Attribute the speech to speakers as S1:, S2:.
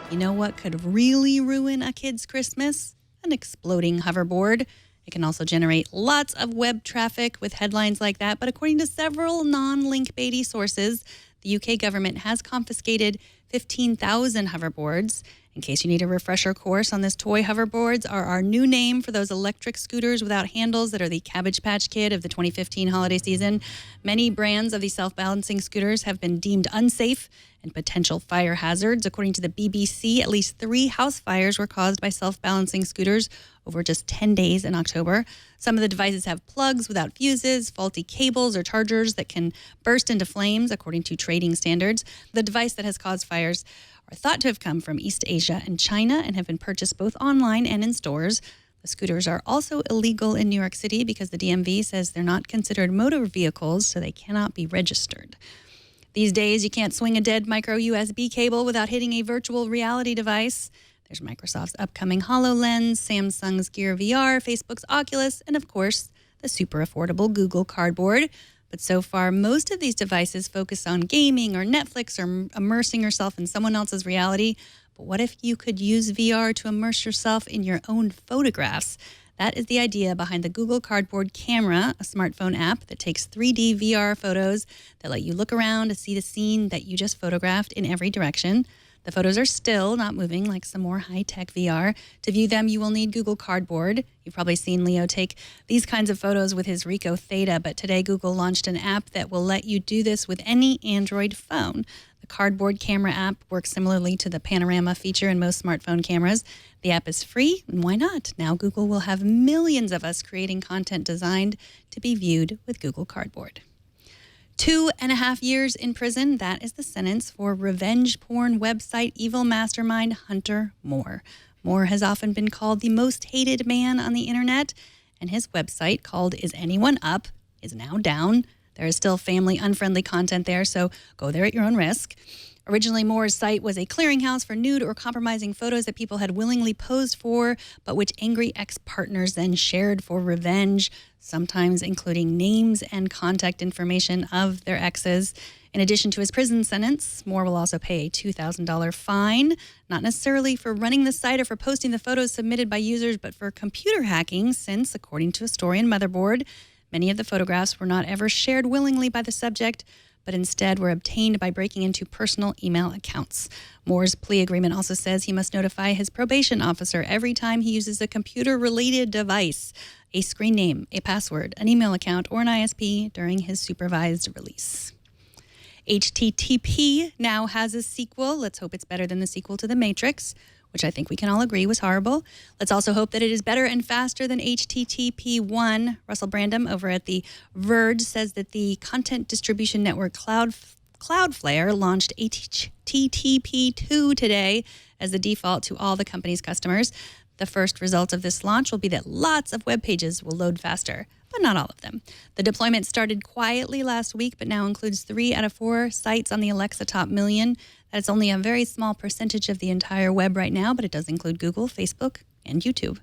S1: You know what could really ruin a kid's Christmas? An exploding hoverboard. It can also generate lots of web traffic with headlines like that. But according to several non-link baity sources, the UK government has confiscated 15,000 hoverboards. In case you need a refresher course on this, toy hoverboards are our new name for those electric scooters without handles that are the Cabbage Patch Kid of the 2015 holiday season. Many brands of these self-balancing scooters have been deemed unsafe and potential fire hazards. According to the BBC, at least 3 house fires were caused by self-balancing scooters over just 10 days in October. Some of the devices have plugs without fuses, faulty cables or chargers that can burst into flames, according to trading standards. The device that has caused fires are thought to have come from East Asia and China and have been purchased both online and in stores. The scooters are also illegal in New York City because the DMV says they're not considered motor vehicles, so they cannot be registered. These days, you can't swing a dead micro USB cable without hitting a virtual reality device. There's Microsoft's upcoming HoloLens, Samsung's Gear VR, Facebook's Oculus, and of course, the super affordable Google Cardboard. But so far, most of these devices focus on gaming or Netflix or immersing yourself in someone else's reality. But what if you could use VR to immerse yourself in your own photographs? That is the idea behind the Google Cardboard Camera, a smartphone app that takes 3D VR photos that let you look around to see the scene that you just photographed in every direction. The photos are still not moving like some more high-tech VR. To view them, you will need Google Cardboard. You've probably seen Leo take these kinds of photos with his Ricoh Theta, but today Google launched an app that will let you do this with any Android phone. The Cardboard Camera app works similarly to the panorama feature in most smartphone cameras. The app is free, and why not? Now Google will have millions of us creating content designed to be viewed with Google Cardboard. 2.5 years in prison. That is the sentence for revenge porn website evil mastermind Hunter Moore. Moore has often been called the most hated man on the internet, and his website, called Is Anyone Up?, is now down. There is still family-unfriendly content there, so go there at your own risk. Originally, Moore's site was a clearinghouse for nude or compromising photos that people had willingly posed for, but which angry ex-partners then shared for revenge, sometimes including names and contact information of their exes. In addition to his prison sentence, Moore will also pay a $2,000 fine, not necessarily for running the site or for posting the photos submitted by users, but for computer hacking, since, according to a story in Motherboard, many of the photographs were not ever shared willingly by the subject, but instead were obtained by breaking into personal email accounts. Moore's plea agreement also says he must notify his probation officer every time he uses a computer-related device, a screen name, a password, an email account, or an ISP during his supervised release. HTTP now has a sequel. Let's hope it's better than the sequel to The Matrix, which I think we can all agree was horrible. Let's also hope that it is better and faster than HTTP1. Russell Brandom over at The Verge says that the content distribution network Cloudflare launched HTTP2 today as the default to all the company's customers. The first result of this launch will be that lots of web pages will load faster, but not all of them. The deployment started quietly last week, but now includes 3 out of 4 sites on the Alexa Top Million. That's only a very small percentage of the entire web right now, but it does include Google, Facebook, and YouTube.